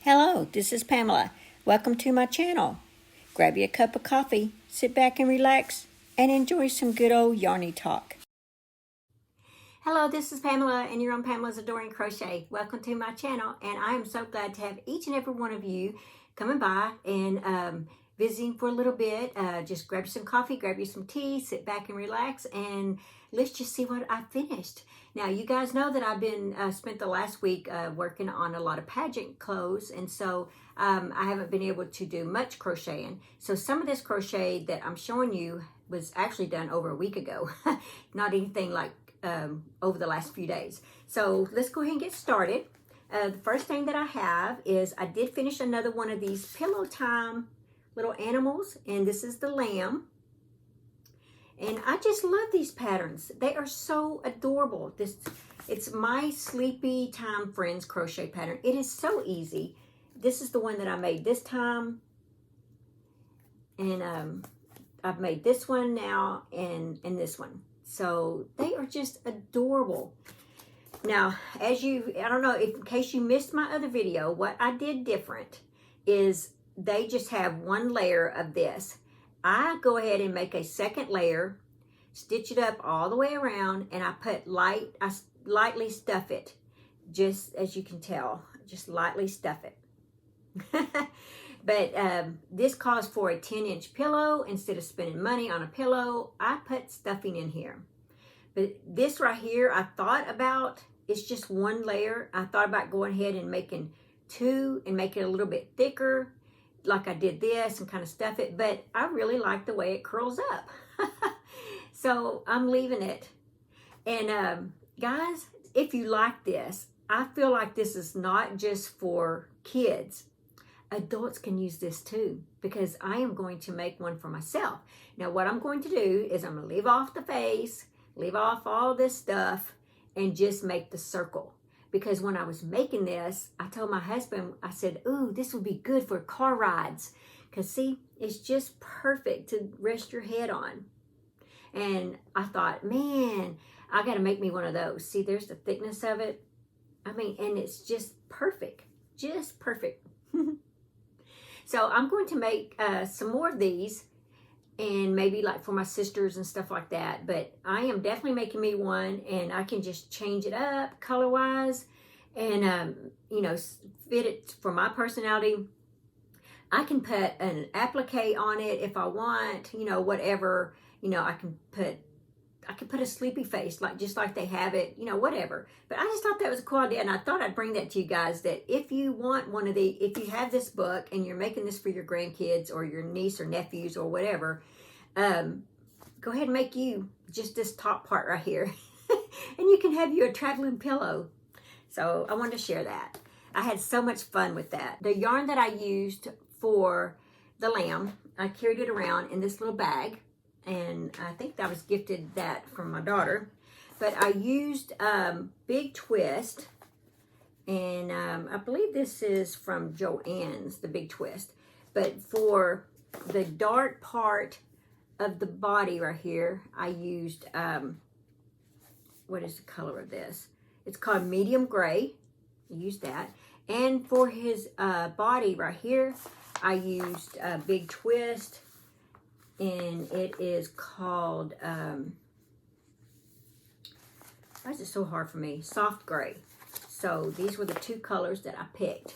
Hello, this is Pamela. Welcome to my channel. Grab you a cup of coffee, sit back and relax, and enjoy some good old yarny talk. Hello, this is Pamela, and you're on Pamela's Adoring Crochet. Welcome to my channel, and I am so glad to have each and every one of you coming by and visiting for a little bit. Just grab you some coffee, grab you some tea, sit back and relax, and let's just see what I finished. Now, you guys know that I've been spent the last week working on a lot of pageant clothes, and so I haven't been able to do much crocheting. So some of this crochet that I'm showing you was actually done over a week ago, not anything like over the last few days. So let's go ahead and get started. The first thing that I have is I did finish another one of these pillow time little animals, and this is the lamb. And I just love these patterns. They are so adorable. It's my Sleepy Time Friends crochet pattern. It is so easy. This is the one that I made this time. And I've made this one now and this one. So they are just adorable. Now, I don't know, in case you missed my other video, what I did different is they just have one layer of this. I go ahead and make a second layer, stitch it up all the way around, and I lightly stuff it, just as you can tell, just lightly stuff it. But this calls for a 10-inch pillow. Instead of spending money on a pillow, I put stuffing in here. But this right here, I thought about, it's just one layer. I thought about going ahead and making two and make it a little bit thicker, like I did this, and kind of stuff it, but I really like the way it curls up. So I'm leaving it. And guys, if you like this, I feel like this is not just for kids. Adults can use this too, because I am going to make one for myself. Now what I'm going to do is I'm going to leave off the face, leave off all this stuff, and just make the circle. Because when I was making this, I told my husband, I said, ooh, this would be good for car rides. Because see, it's just perfect to rest your head on. And I thought, man, I got to make me one of those. See, there's the thickness of it. I mean, and it's just perfect. Just perfect. So I'm going to make some more of these. And maybe like for my sisters and stuff like that. But I am definitely making me one, and I can just change it up color-wise and, you know, fit it for my personality. I can put an applique on it if I want, you know, whatever. You know, I can put a sleepy face, just like they have it, you know, whatever. But I just thought that was a cool idea, and I thought I'd bring that to you guys, that if you want one of if you have this book and you're making this for your grandkids or your niece or nephews or whatever, go ahead and make you just this top part right here. And you can have you a traveling pillow. So I wanted to share that. I had so much fun with that. The yarn that I used for the lamb, I carried it around in this little bag. And I think I was gifted that from my daughter. But I used Big Twist, and I believe this is from Joann's, the Big Twist. But for the dark part of the body right here, I used, what is the color of this? It's called medium gray. I used that. And for his body right here, I used Big Twist. And it is called, why is it so hard for me? Soft gray. So these were the two colors that I picked.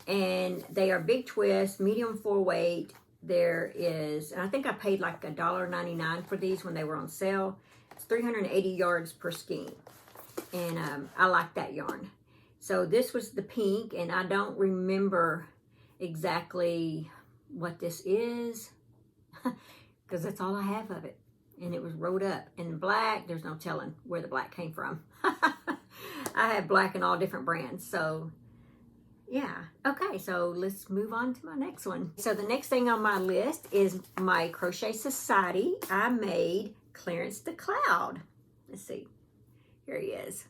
And they are Big Twist, medium 4-weight. There is, and I think I paid like $1.99 for these when they were on sale. It's 380 yards per skein. And I like that yarn. So this was the pink, and I don't remember exactly what this is. Because that's all I have of it. And it was rolled up. And black, there's no telling where the black came from. I have black in all different brands. So, yeah. Okay, so let's move on to my next one. So the next thing on my list is my Crochet Society. I made Clarence the Cloud. Let's see. Here he is.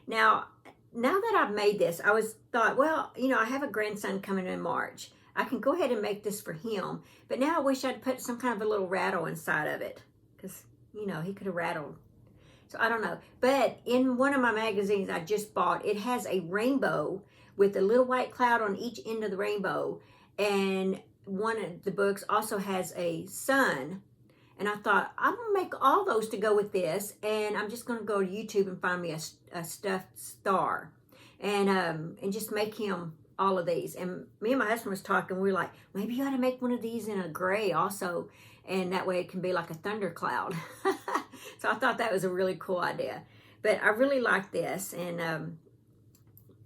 Now that I've made this, I thought, well, you know, I have a grandson coming in March. I can go ahead and make this for him. But now I wish I'd put some kind of a little rattle inside of it. Because, you know, he could have rattled. So I don't know. But in one of my magazines I just bought, it has a rainbow with a little white cloud on each end of the rainbow. And one of the books also has a sun. And I thought, I'm going to make all those to go with this. And I'm just going to go to YouTube and find me a stuffed star. And just make him all of these. And me and my husband was talking. We were like, maybe you ought to make one of these in a gray also. And that way it can be like a thundercloud. So I thought that was a really cool idea. But I really like this. And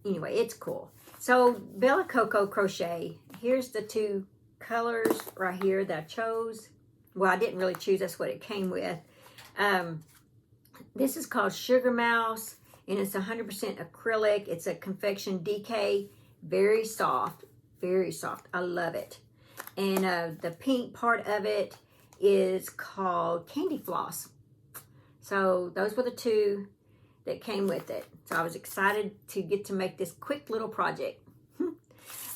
anyway, it's cool. So Bella Coco Crochet. Here's the two colors right here that I chose. Well, I didn't really choose. That's what it came with. This is called Sugar Mouse. And it's 100% acrylic. It's a confection DK. Very soft. Very soft. I love it. And the pink part of it is called Candy Floss. So those were the two that came with it. So I was excited to get to make this quick little project.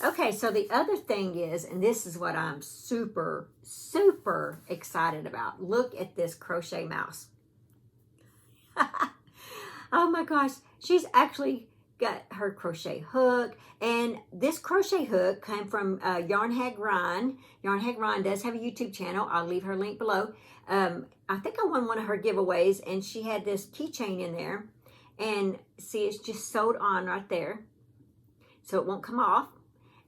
Okay, so the other thing is, and this is what I'm super, super excited about. Look at this crochet mouse. Oh my gosh, she's actually got her crochet hook. And this crochet hook came from Yarn Hag Ryan. Yarn Hag Ryan does have a YouTube channel. I'll leave her link below. I think I won one of her giveaways, and she had this keychain in there. And see, it's just sewed on right there, so it won't come off.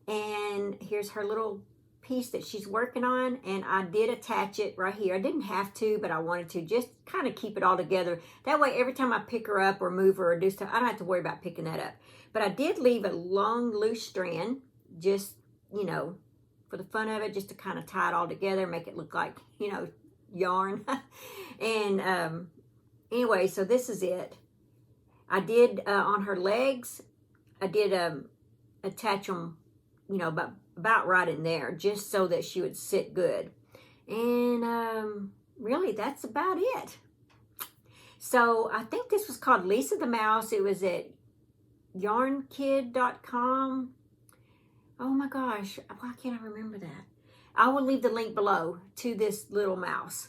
And here's her little piece that she's working on, and I did attach it right here. I didn't have to, but I wanted to just kind of keep it all together. That way, every time I pick her up or move her or do stuff, I don't have to worry about picking that up. But I did leave a long, loose strand, just, you know, for the fun of it, just to kind of tie it all together, make it look like, you know, yarn. And anyway, so this is it. I did, on her legs, I did attach them, you know, about right in there, just so that she would sit good. And really, that's about it. So I think this was called Lisa the Mouse. It was at yarnkid.com. Oh my gosh, why can't I remember that? I will leave the link below to this little mouse.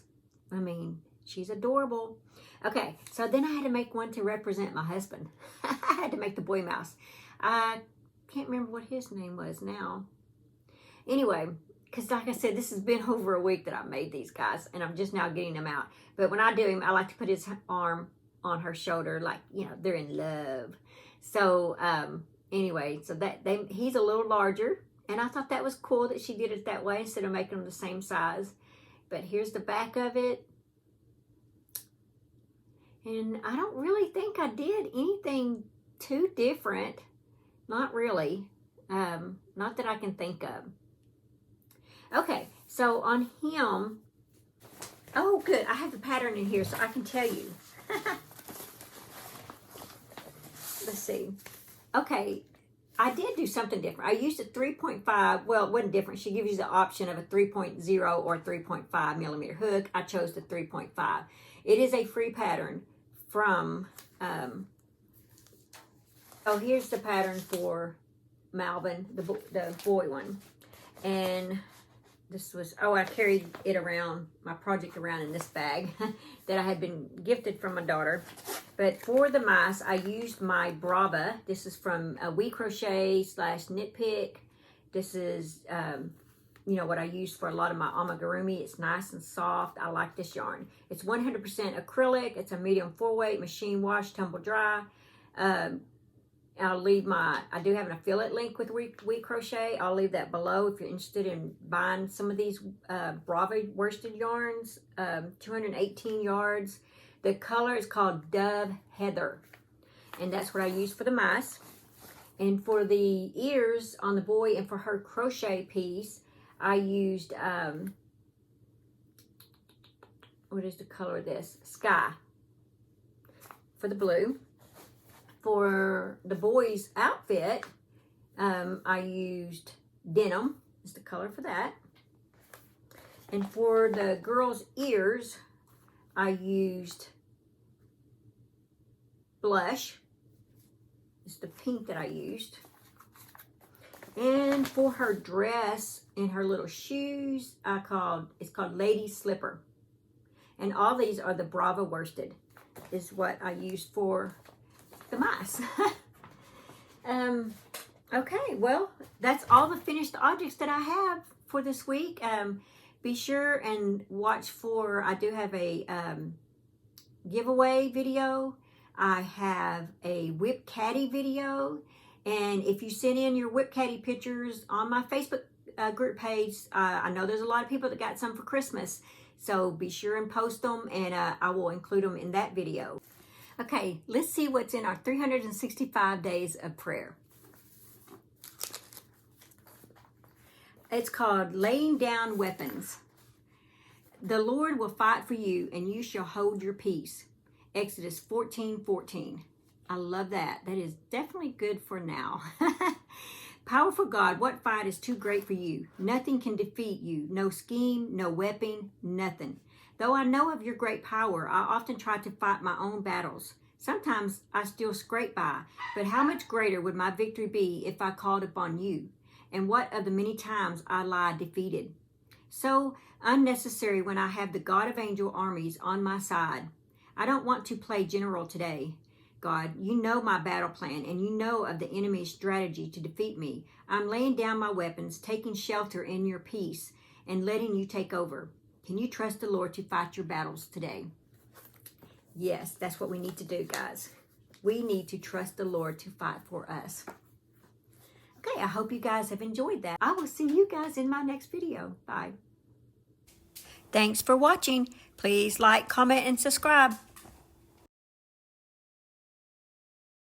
I mean, she's adorable. Okay, so then I had to make one to represent my husband. I had to make the boy mouse. I can't remember what his name was now. Anyway, because like I said, this has been over a week that I've made these guys, and I'm just now getting them out. But when I do him, I like to put his arm on her shoulder, like, you know, they're in love. So anyway, so he's a little larger, and I thought that was cool that she did it that way instead of making them the same size. But here's the back of it. And I don't really think I did anything too different. Not really. Not that I can think of. Okay, so on him, oh good, I have the pattern in here so I can tell you. Let's see. Okay, I did do something different. I used a 3.5, well, it wasn't different. She gives you the option of a 3.0 or 3.5 millimeter hook. I chose the 3.5. It is a free pattern from, oh, here's the pattern for Malvin, the boy one. And this was, oh, I carried it around, my project around in this bag that I had been gifted from my daughter. But for the mice, I used my Brava. This is from We Crochet / Knitpick. This is, you know, what I use for a lot of my amigurumi. It's nice and soft. I like this yarn. It's 100% acrylic. It's a medium 4-weight, machine wash, tumble dry. I'll leave I do have an affiliate link with We Crochet. I'll leave that below if you're interested in buying some of these Brava worsted yarns, 218 yards. The color is called Dove Heather, and that's what I use for the mice. And for the ears on the boy and for her crochet piece, I used, what is the color of this? Sky for the blue. For the boy's outfit, I used Denim, is the color for that. And for the girl's ears, I used Blush. It's the pink that I used. And for her dress and her little shoes, it's called Lady Slipper. And all these are the Brava worsted, is what I used for the mice. Okay, well, that's all the finished objects that I have for this week. Be sure and watch for, I do have a giveaway video. I have a whip caddy video. And if you send in your whip caddy pictures on my Facebook group page, I know there's a lot of people that got some for Christmas. So be sure and post them, and I will include them in that video. Okay, let's see what's in our 365 days of prayer. It's called Laying Down Weapons. The Lord will fight for you, and you shall hold your peace. Exodus 14:14. I love that. That is definitely good for now. Powerful God, what fight is too great for you? Nothing can defeat you. No scheme, no weapon, nothing. Though I know of your great power, I often try to fight my own battles. Sometimes I still scrape by, but how much greater would my victory be if I called upon you? And what of the many times I lie defeated? So unnecessary when I have the God of angel armies on my side. I don't want to play general today. God, you know my battle plan, and you know of the enemy's strategy to defeat me. I'm laying down my weapons, taking shelter in your peace, and letting you take over. Can you trust the Lord to fight your battles today? Yes, that's what we need to do, guys. We need to trust the Lord to fight for us. Okay, I hope you guys have enjoyed that. I will see you guys in my next video. Bye. Thanks for watching. Please like, comment, and subscribe.